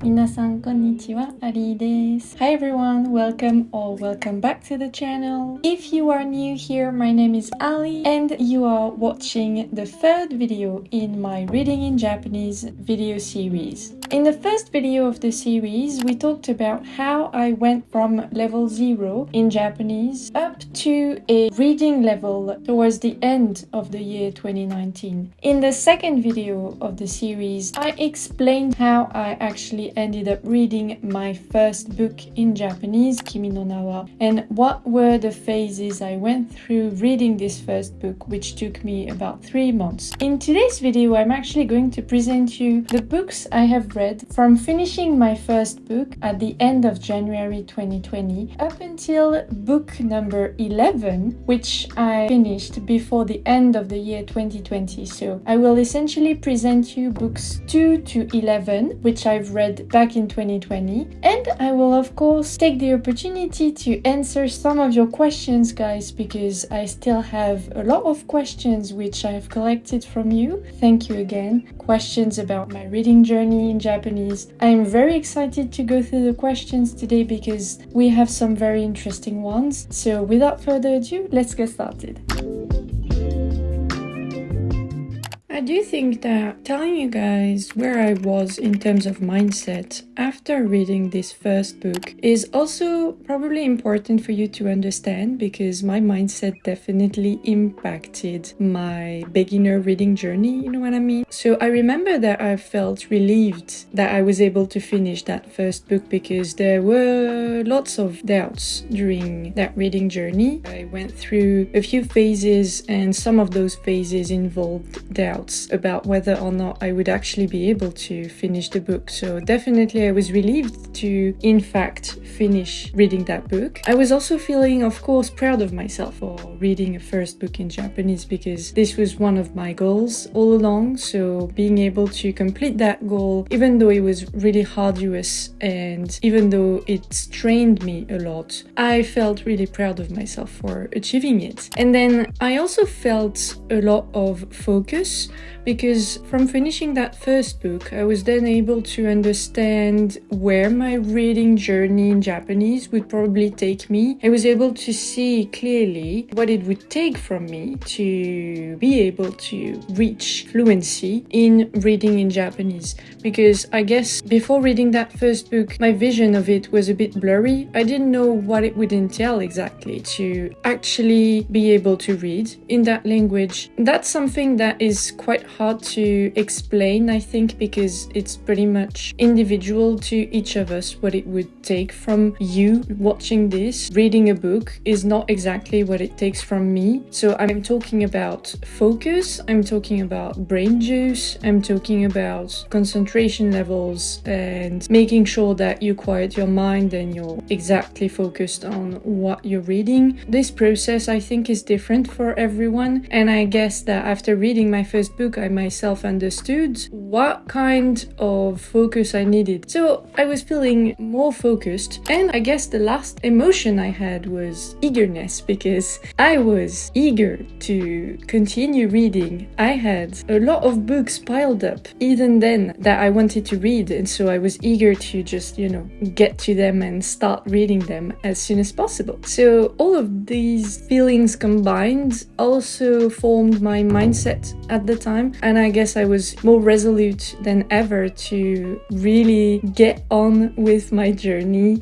Minasan konnichiwa, Ari desu. Hi everyone, welcome back to the channel. If you are new here, my name is Ali and you are watching the third video in my Reading in Japanese video series. In the first video of the series, we talked about how I went from level 0 in Japanese up to a reading level towards the end of the year 2019. In the second video of the series, I explained how I actually ended up reading my first book in Japanese, Kimi no Nawa, and what were the phases I went through reading this first book, which took me about 3 months. In today's video, I'm actually going to present you the books I have read from finishing my first book at the end of January 2020 up until book number 11, which I finished before the end of the year 2020. So I will essentially present you books 2 to 11, which I've read back in 2020, and I will of course take the opportunity to answer some of your questions, guys, because I still have a lot of questions which I have collected from you. Thank you again. Questions about my reading journey in Japanese. I'm very excited to go through the questions today because we have some very interesting ones. So without further ado, let's get started. I do think that telling you guys where I was in terms of mindset after reading this first book is also probably important for you to understand, because my mindset definitely impacted my beginner reading journey, you know what I mean? So I remember that I felt relieved that I was able to finish that first book because there were lots of doubts during that reading journey. I went through a few phases and some of those phases involved doubts about whether or not I would actually be able to finish the book. So definitely I was relieved to in fact finish reading that book. I was also feeling, of course, proud of myself for reading a first book in Japanese, because this was one of my goals all along. So being able to complete that goal, even though it was really arduous and even though it strained me a lot, I felt really proud of myself for achieving it. And then I also felt a lot of focus, because from finishing that first book, I was then able to understand where my reading journey in Japanese would probably take me. I was able to see clearly what it would take from me to be able to reach fluency in reading in Japanese. Because I guess before reading that first book, my vision of it was a bit blurry. I didn't know what it would entail exactly to actually be able to read in that language. That's something that is quite hard to explain, I think, because it's pretty much individual to each of us what it would take from you watching this. Reading a book is not exactly what it takes from me. So I'm talking about focus, I'm talking about brain juice, I'm talking about concentration levels and making sure that you quiet your mind and you're exactly focused on what you're reading. This process, I think, is different for everyone, and I guess that after reading my first book, I myself understood what kind of focus I needed. So I was feeling more focused, and I guess the last emotion I had was eagerness, because I was eager to continue reading. I had a lot of books piled up even then that I wanted to read, and so I was eager to just, get to them and start reading them as soon as possible. So all of these feelings combined also formed my mindset at the time, and I guess I was more resolute than ever to really get on with my journey,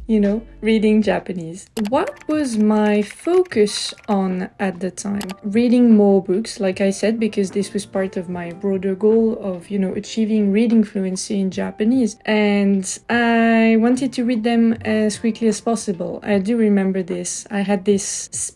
reading Japanese. What was my focus on at the time? Reading more books, like I said, because this was part of my broader goal of, achieving reading fluency in Japanese, and I wanted to read them as quickly as possible. I do remember this. I had this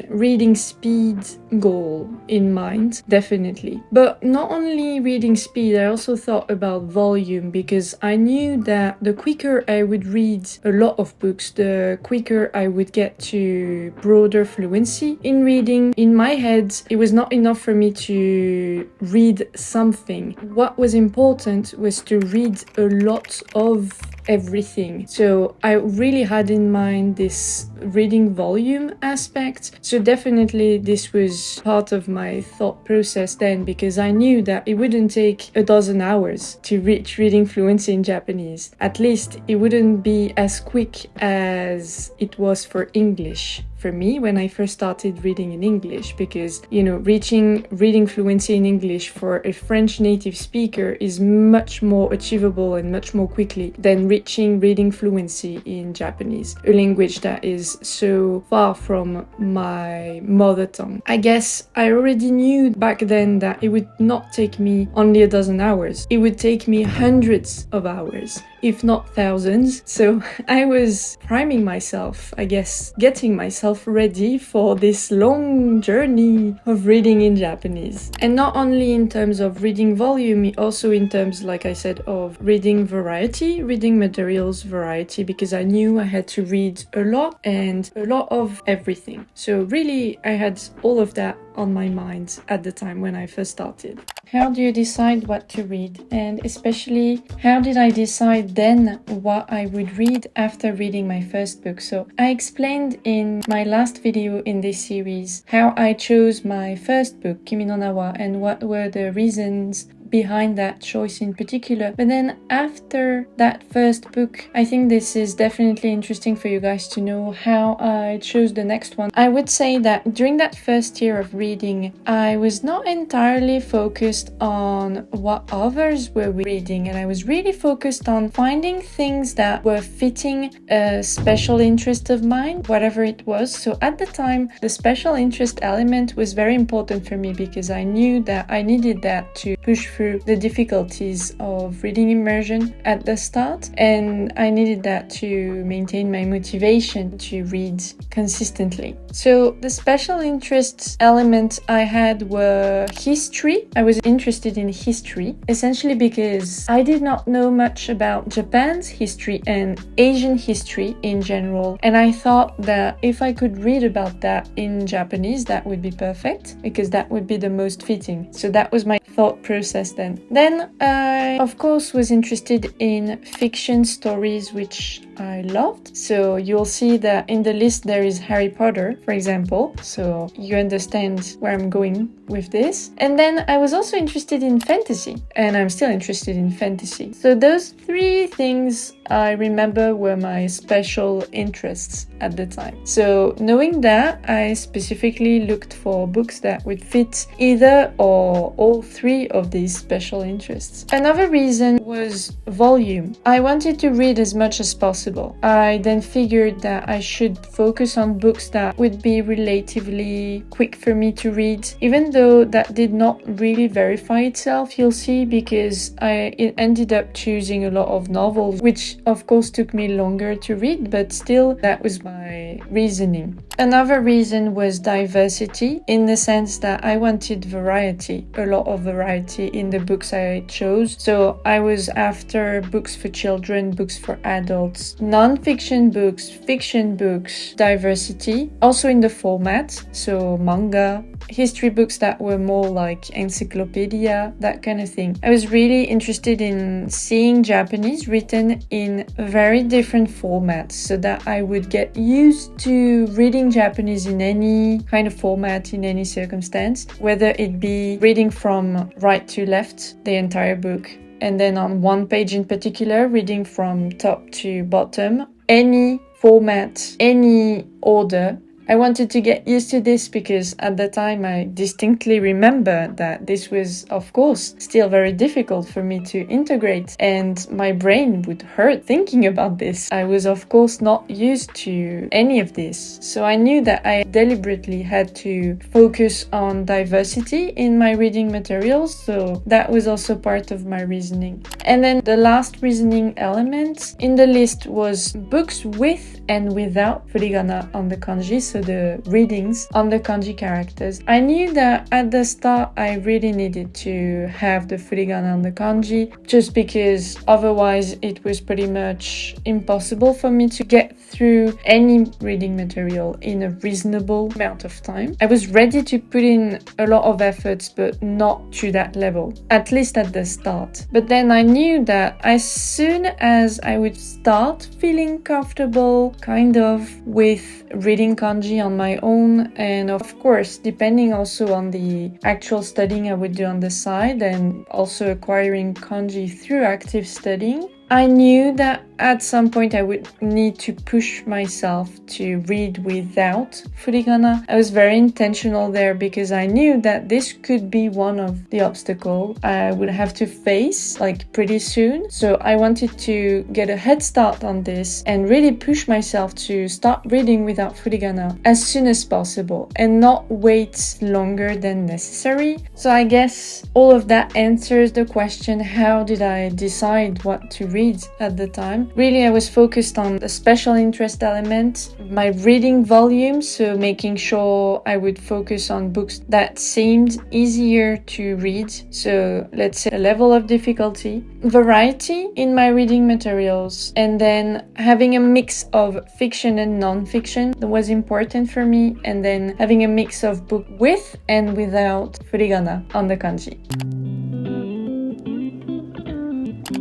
reading speed goal in mind, definitely. But not only reading speed, I also thought about volume, because I knew that the quicker I would read a lot of books, the quicker I would get to broader fluency in reading. In my head, it was not enough for me to read something. What was important was to read a lot of everything. So I really had in mind this reading volume aspect. So definitely this was part of my thought process then, because I knew that it wouldn't take a dozen hours to reach reading fluency in Japanese. At least it wouldn't be as quick as it was for English for me when I first started reading in English, because, you know, reaching reading fluency in English for a French native speaker is much more achievable and much more quickly than reaching reading fluency in Japanese, a language that is so far from my mother tongue. I guess I already knew back then that it would not take me only a dozen hours. It would take me hundreds of hours, if not thousands. So I was priming myself, I guess, getting myself ready for this long journey of reading in Japanese. And not only in terms of reading volume, also in terms, like I said, of reading variety, reading materials variety, because I knew I had to read a lot and a lot of everything. So really, I had all of that on my mind at the time when I first started. How do you decide what to read? And especially, how did I decide then what I would read after reading my first book? So I explained in my last video in this series how I chose my first book, Kimi no Na wa, and what were the reasons behind that choice in particular. But then after that first book, I think this is definitely interesting for you guys to know how I chose the next one. I would say that during that first year of reading, I was not entirely focused on what others were reading, and I was really focused on finding things that were fitting a special interest of mine, whatever it was. So at the time, the special interest element was very important for me, because I knew that I needed that to push through the difficulties of reading immersion at the start, and I needed that to maintain my motivation to read consistently. So the special interest elements I had were history. I was interested in history, essentially because I did not know much about Japan's history and Asian history in general, and I thought that if I could read about that in Japanese, that would be perfect, because that would be the most fitting. So that was my thought process then. Then I, of course, was interested in fiction stories, which I loved. So you'll see that in the list there is Harry Potter, for example. So you understand where I'm going with this. And then I was also interested in fantasy, and I'm still interested in fantasy. So those three things I remember were my special interests at the time. So knowing that, I specifically looked for books that would fit either or all three of these special interests. Another reason was volume. I wanted to read as much as possible. I then figured that I should focus on books that would be relatively quick for me to read, even though that did not really verify itself, you'll see, because I ended up choosing a lot of novels, which of course took me longer to read, but still that was my reasoning. Another reason was diversity, in the sense that I wanted variety, a lot of variety in the books I chose. So I was after books for children, books for adults, non-fiction books, fiction books, diversity, also in the format, so manga, history books that were more like encyclopedia, that kind of thing. I was really interested in seeing Japanese written in very different formats, so that I would get used to reading Japanese in any kind of format, in any circumstance, whether it be reading from right to left the entire book, and then on one page in particular, reading from top to bottom, any format, any order. I wanted to get used to this because at the time I distinctly remember that this was, of course, still very difficult for me to integrate, and my brain would hurt thinking about this. I was, of course, not used to any of this. So I knew that I deliberately had to focus on diversity in my reading materials, so that was also part of my reasoning. And then the last reasoning element in the list was books with and without furigana on the kanji. So so the readings on the kanji characters. I knew that at the start I really needed to have the furigana on the kanji, just because otherwise it was pretty much impossible for me to get through any reading material in a reasonable amount of time. I was ready to put in a lot of efforts, but not to that level, at least at the start. But then I knew that as soon as I would start feeling comfortable kind of with reading kanji on my own, and of course depending also on the actual studying I would do on the side, and also acquiring kanji through active studying, I knew that at some point I would need to push myself to read without furigana. I was very intentional there because I knew that this could be one of the obstacles I would have to face like pretty soon. So I wanted to get a head start on this and really push myself to start reading without furigana as soon as possible and not wait longer than necessary. So I guess all of that answers the question, how did I decide what to read at the time? Really, I was focused on the special interest element, my reading volume, so making sure I would focus on books that seemed easier to read. So let's say a level of difficulty, variety in my reading materials, and then having a mix of fiction and non-fiction that was important for me, and then having a mix of book with and without furigana on the kanji.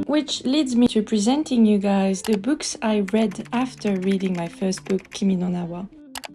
Which leads me to presenting you guys the books I read after reading my first book, Kimi no Na wa.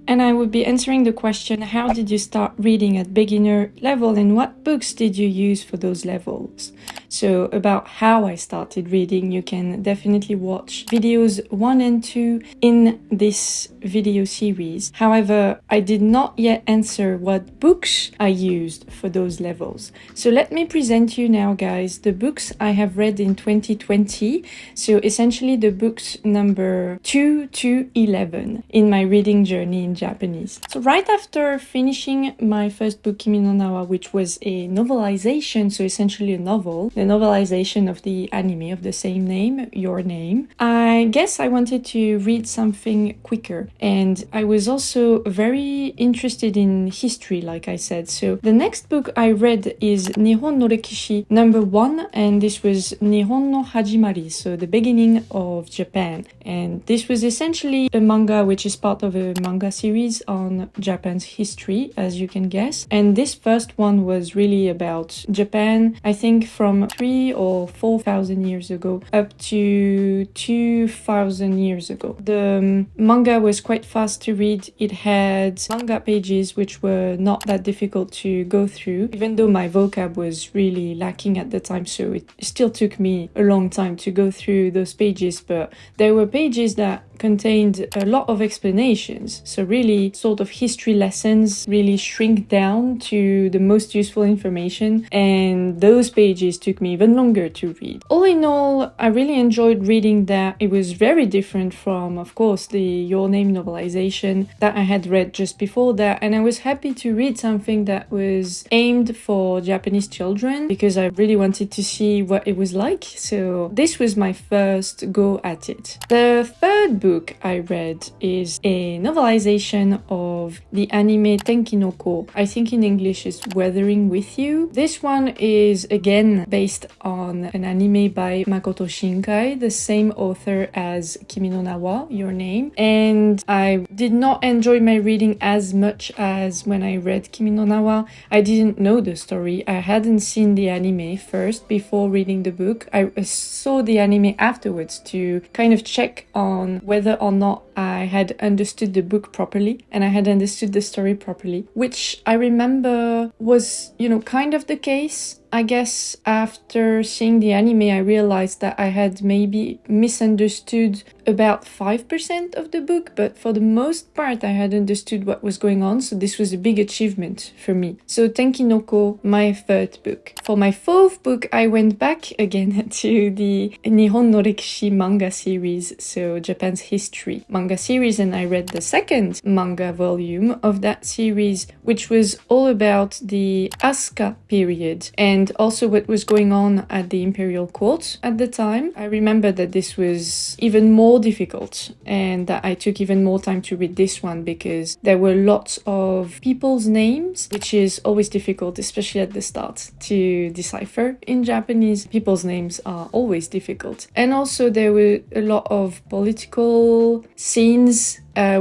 And I would be answering the question, how did you start reading at beginner level and what books did you use for those levels? So about how I started reading, you can definitely watch videos 1 and 2 in this video series. However, I did not yet answer what books I used for those levels. So let me present you now, guys, the books I have read in 2020. So essentially the books number 2 to 11 in my reading journey in Japanese. So right after finishing my first book, Kimi no Na wa, which was a novelization, so essentially a novel, the novelization of the anime of the same name, Your Name, I guess I wanted to read something quicker. And I was also very interested in history, like I said. So the next book I read is Nihon no Rekishi number 1, and this was Nihon no Hajimari, so the beginning of Japan. And this was essentially a manga which is part of a manga series on Japan's history, as you can guess. And this first one was really about Japan, I think from 3,000 or 4,000 years ago up to 2,000 years ago. The manga was quite fast to read. It had manga pages which were not that difficult to go through, even though my vocab was really lacking at the time, so it still took me a long time to go through those pages, but there were pages that contained a lot of explanations, so really sort of history lessons, really shrink down to the most useful information, and those pages took me even longer to read. All in all, I really enjoyed reading that. It was very different from, of course, the Your Name novelization that I had read just before that, and I was happy to read something that was aimed for Japanese children because I really wanted to see what it was like, so this was my first go at it. The third book I read is a novelization of the anime Tenki no Ko. I think in English is Weathering with You. This one is again based on an anime by Makoto Shinkai, the same author as Kimi no Na wa, Your Name. And I did not enjoy my reading as much as when I read Kimi no Na wa. I didn't know the story. I hadn't seen the anime first before reading the book. I saw the anime afterwards to kind of check on whether or not I had understood the book properly and I had understood the story properly, which I remember was, kind of the case. I guess after seeing the anime, I realized that I had maybe misunderstood about 5% of the book, but for the most part, I had understood what was going on, so this was a big achievement for me. So Tenki no Ko, my third book. For my fourth book, I went back again to the Nihon no Rekishi manga series, so Japan's history manga series, and I read the second manga volume of that series, which was all about the Asuka period and also what was going on at the imperial court at the time. I remember that this was even more more difficult and that I took even more time to read this one because there were lots of people's names, which is always difficult, especially at the start, to decipher. In Japanese, people's names are always difficult. And also there were a lot of political scenes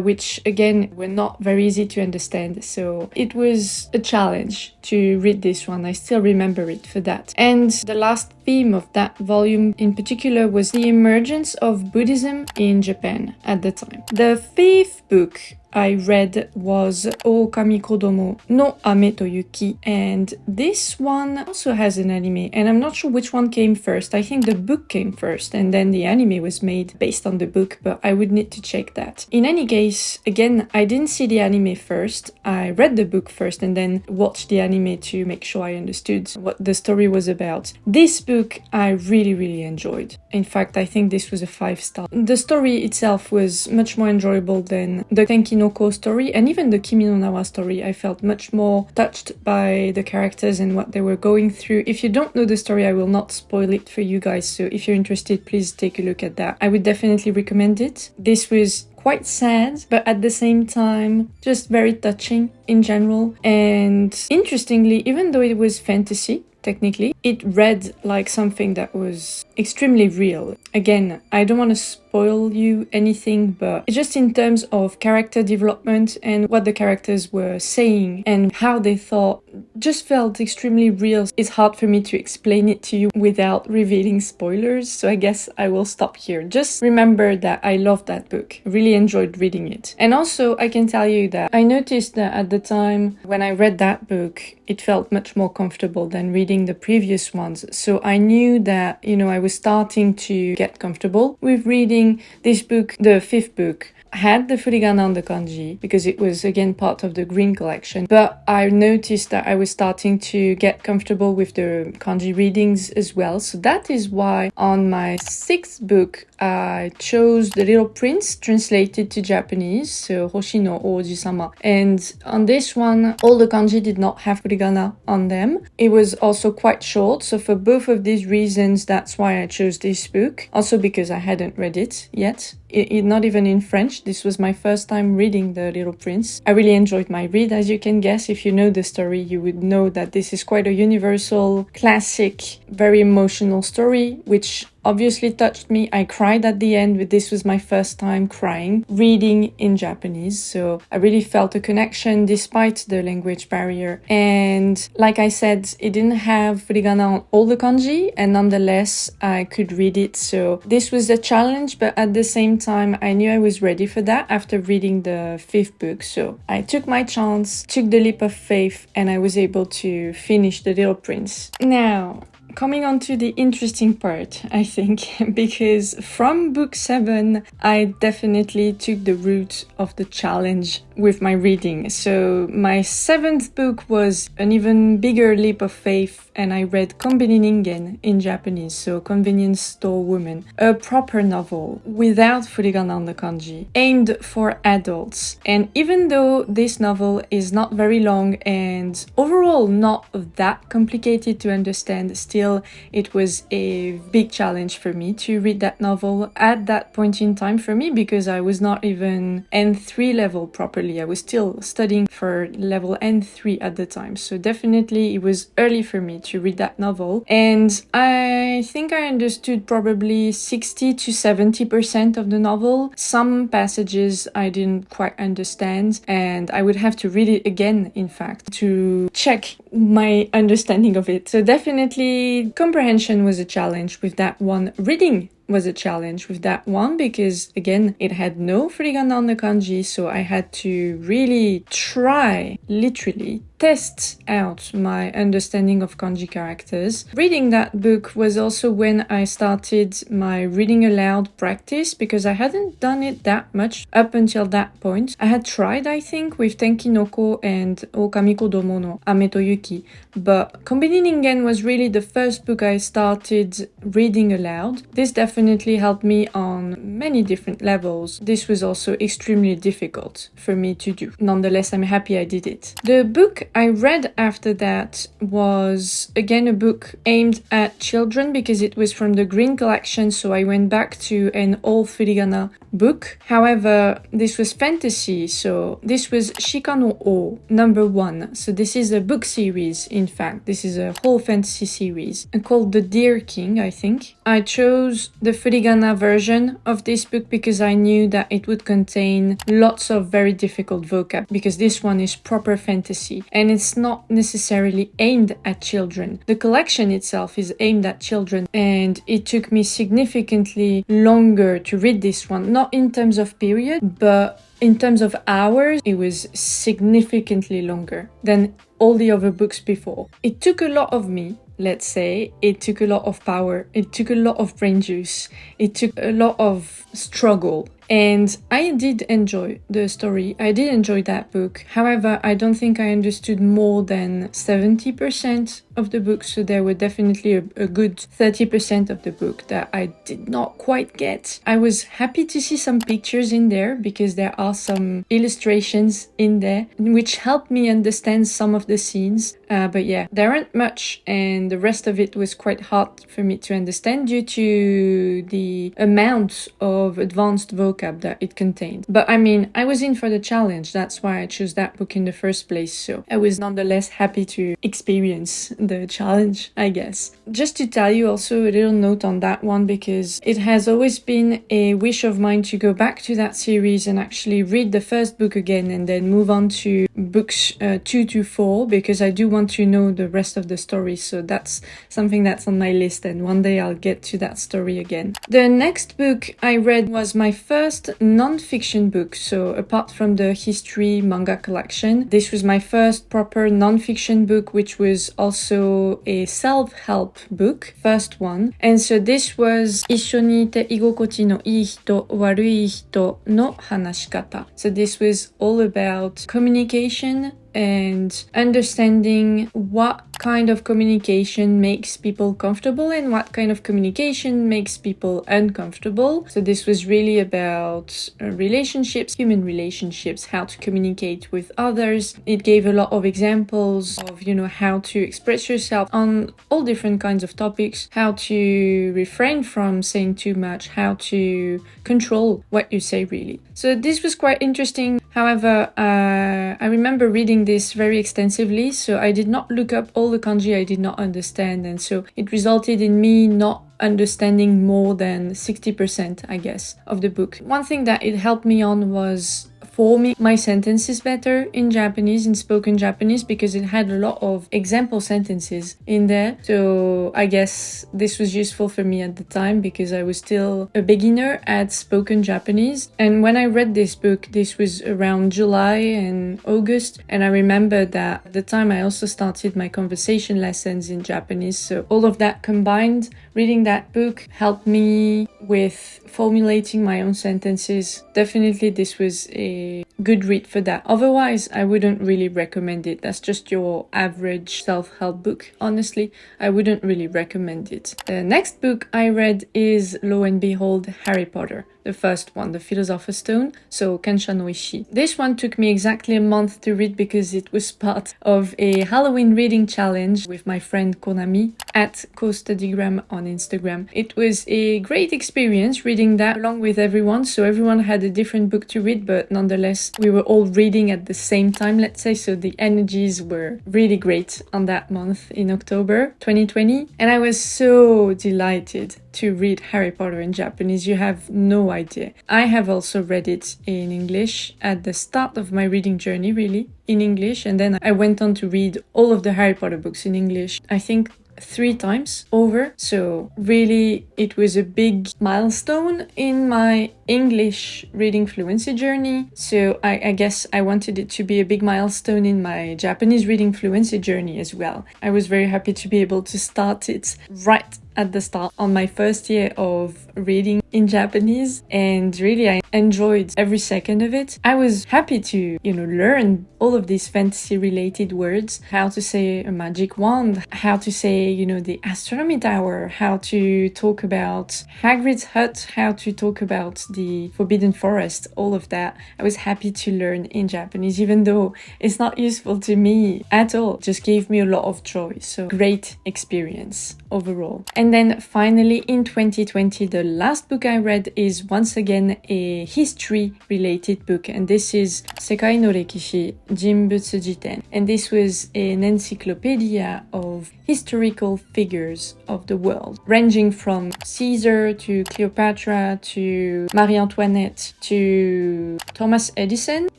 which again were not very easy to understand, so it was a challenge to read this one. I still remember it for that. And the last theme of that volume in particular was the emergence of Buddhism in Japan at the time. The fifth book I read was O Kamikodomo no Ame to Yuki, and this one also has an anime, and I'm not sure which one came first. I think the book came first and then the anime was made based on the book, but I would need to check that. In any case, again, I didn't see the anime first. I read the book first and then watched the anime to make sure I understood what the story was about. This book I really enjoyed. In fact, I think this was a 5-star. The story itself was much more enjoyable than the Tenkinoko story and even the Kimi no Nawa story. I felt much more touched by the characters and what they were going through. If you don't know the story, I will not spoil it for you guys, so if you're interested, please take a look at that. I would definitely recommend it. This was quite sad, but at the same time just very touching in general. And interestingly, even though it was fantasy, technically, it read like something that was extremely real. Again, I don't want to spoil you anything, but just in terms of character development and what the characters were saying and how they thought, just felt extremely real. It's hard for me to explain it to you without revealing spoilers, so I guess I will stop here. Just remember that I loved that book. I really enjoyed reading it. And also, I can tell you that I noticed that at the time when I read that book, it felt much more comfortable than reading the previous ones. So I knew that, I was starting to get comfortable with reading this book. The fifth book had the furigana on the kanji because it was again part of the green collection, but I noticed that I was starting to get comfortable with the kanji readings as well. So that is why on my sixth book I chose The Little Prince translated to Japanese, so Hoshi no Oji-sama, and on this one all the kanji did not have furigana on them. It was also quite short, so for both of these reasons that's why I chose this book. Also because I hadn't read it yet. Not even in French. This was my first time reading The Little Prince. I really enjoyed my read, as you can guess. If you know the story, you would know that this is quite a universal, classic, very emotional story, which obviously touched me. I cried at the end, but this was my first time crying, reading in Japanese. So I really felt a connection despite the language barrier. And like I said, it didn't have furigana on all the kanji, and nonetheless, I could read it. So this was a challenge, but at the same time, I knew I was ready for that after reading the fifth book. So I took my chance, took the leap of faith, and I was able to finish The Little Prince. Now, coming on to the interesting part, I think, because from book 7, I definitely took the route of the challenge with my reading. So my 7th book was an even bigger leap of faith, and I read Konbini Ningen in Japanese, so Convenience Store Woman, a proper novel without furigana on the kanji, aimed for adults. And even though this novel is not very long and overall not that complicated to understand, still it was a big challenge for me to read that novel at that point in time for me, because I was not even N3 level properly. I was still studying for level N3 at the time, so definitely it was early for me to read that novel. And I think I understood probably 60 to 70% of the novel. Some passages I didn't quite understand, and I would have to read it again, in fact, to check my understanding of it. So definitely comprehension was a challenge with that one. Reading was a challenge with that one because, again, it had no furigana on the kanji, so I had to really try, literally, test out my understanding of kanji characters. Reading that book was also when I started my reading aloud practice, because I hadn't done it that much up until that point. I had tried, I think, with Tenkinoko and O Kamikodomo no Ame to Yuki, but Konbini Ningen was really the first book I started reading aloud. This definitely definitely helped me on many different levels. This was also extremely difficult for me to do. Nonetheless, I'm happy I did it. The book I read after that was again a book aimed at children because it was from the Green Collection, so I went back to an old furigana book. However, this was fantasy, so this was Shika no O #1. So this is a book series, in fact. This is a whole fantasy series called The Deer King, I think. I chose the furigana version of this book because I knew that it would contain lots of very difficult vocab, because this one is proper fantasy and it's not necessarily aimed at children. The collection itself is aimed at children, and it took me significantly longer to read this one, not in terms of period, but in terms of hours. It was significantly longer than all the other books before. It took a lot of me, let's say. It took a lot of power. It took a lot of brain juice. It took a lot of struggle. And I did enjoy the story. I did enjoy that book. However, I don't think I understood more than 70% of the book. So there were definitely a good 30% of the book that I did not quite get. I was happy to see some pictures in there because there are some illustrations in there which helped me understand some of the scenes. But yeah, there aren't much, and the rest of it was quite hard for me to understand due to the amount of advanced vocab that it contained. But I mean, I was in for the challenge. That's why I chose that book in the first place. So I was nonetheless happy to experience the challenge, I guess. Just to tell you also a little note on that one, because it has always been a wish of mine to go back to that series and actually read the first book again and then move on to books 2 to 4, because I do want to know the rest of the story. So that's something that's on my list, and one day I'll get to that story again. The next book I read was my first non-fiction book. So apart from the history manga collection, this was my first proper non-fiction book, which was also a self-help book, first one. And so this was Issho ite igokochi no ii hito, warui hito no hanashikata. So this was all about communication and understanding what kind of communication makes people comfortable and what kind of communication makes people uncomfortable. So this was really about relationships, human relationships, how to communicate with others. It gave a lot of examples of, how to express yourself on all different kinds of topics, how to refrain from saying too much, how to control what you say, really. So this was quite interesting. However, I remember reading this very extensively, so I did not look up all the kanji I did not understand, and so it resulted in me not understanding more than 60%, I guess, of the book. One thing that it helped me on was forming my sentences better in Japanese, in spoken Japanese, because it had a lot of example sentences in there. So I guess this was useful for me at the time because I was still a beginner at spoken Japanese. And when I read this book, this was around July and August, and I remember that at the time I also started my conversation lessons in Japanese. So all of that combined, reading that book helped me with formulating my own sentences. Definitely this was a good read for that. Otherwise, I wouldn't really recommend it. That's just your average self-help book. Honestly, I wouldn't really recommend it. The next book I read is, lo and behold, Harry Potter. The first one, The Philosopher's Stone, so Kensha no Ishi. This one took me exactly a month to read because it was part of a Halloween reading challenge with my friend Konami at co-studygram on Instagram. It was a great experience reading that along with everyone, so everyone had a different book to read, but nonetheless we were all reading at the same time, let's say, so the energies were really great on that month in October 2020, and I was so delighted to read Harry Potter in Japanese. You have no idea. I have also read it in English at the start of my reading journey, really, in English, and then I went on to read all of the Harry Potter books in English, I think 3 times over. So really it was a big milestone in my English reading fluency journey. So I guess I wanted it to be a big milestone in my Japanese reading fluency journey as well. I was very happy to be able to start it right at the start on my first year of reading in Japanese, and really I enjoyed every second of it. I was happy to, learn all of these fantasy related words, how to say a magic wand, how to say, the astronomy tower, how to talk about Hagrid's hut, how to talk about the Forbidden Forest, all of that. I was happy to learn in Japanese, even though it's not useful to me at all. It just gave me a lot of joy. So great experience overall. And then finally in 2020, the last book I read is once again a history related book, and this is Sekai no Rekishi Jinbutsu Jiten, and this was an encyclopedia of historical figures of the world, ranging from Caesar to Cleopatra to Marie Antoinette to Thomas Edison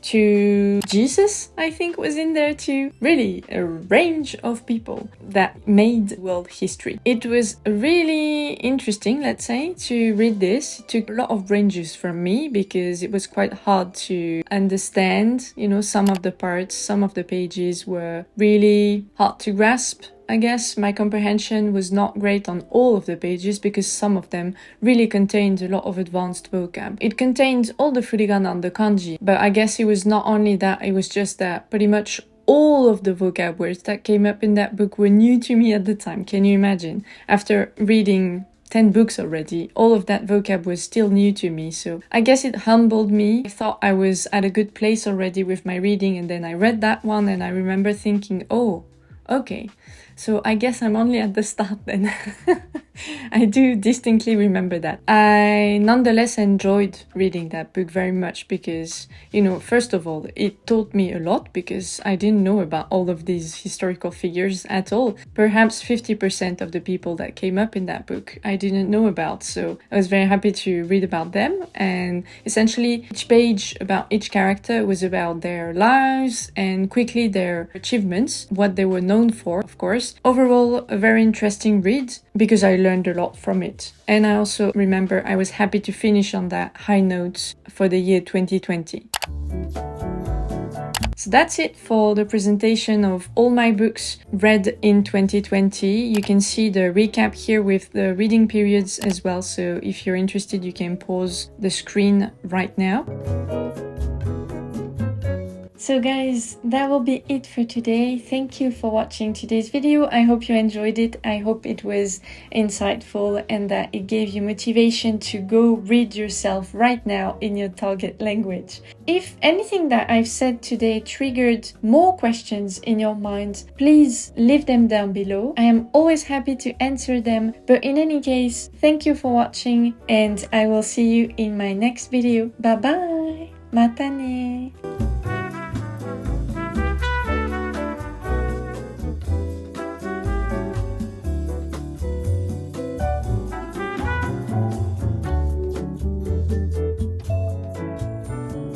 to Jesus, I think was in there too. Really a range of people that made world history. It was really interesting, let's say, to read this. It took a lot of brain juice from me because it was quite hard to understand, some of the parts, some of the pages were really hard to grasp. I guess my comprehension was not great on all of the pages because some of them really contained a lot of advanced vocab. It contained all the furigana and the kanji, but I guess it was not only that, it was just that pretty much all of the vocab words that came up in that book were new to me at the time. Can you imagine? After reading 10 books already, all of that vocab was still new to me, so I guess it humbled me. I thought I was at a good place already with my reading, and then I read that one and I remember thinking, oh, okay, so I guess I'm only at the start then. I do distinctly remember that. I nonetheless enjoyed reading that book very much because, first of all, it taught me a lot because I didn't know about all of these historical figures at all. Perhaps 50% of the people that came up in that book I didn't know about, so I was very happy to read about them, and essentially each page about each character was about their lives and quickly their achievements, what they were known for, of course. Overall, a very interesting read because I learned a lot from it. And I also remember I was happy to finish on that high note for the year 2020. So that's it for the presentation of all my books read in 2020. You can see the recap here with the reading periods as well. So if you're interested, you can pause the screen right now. So guys, that will be it for today. Thank you for watching today's video. I hope you enjoyed it. I hope it was insightful and that it gave you motivation to go read yourself right now in your target language. If anything that I've said today triggered more questions in your mind, please leave them down below. I am always happy to answer them. But in any case, thank you for watching and I will see you in my next video. Bye bye! Mata ne!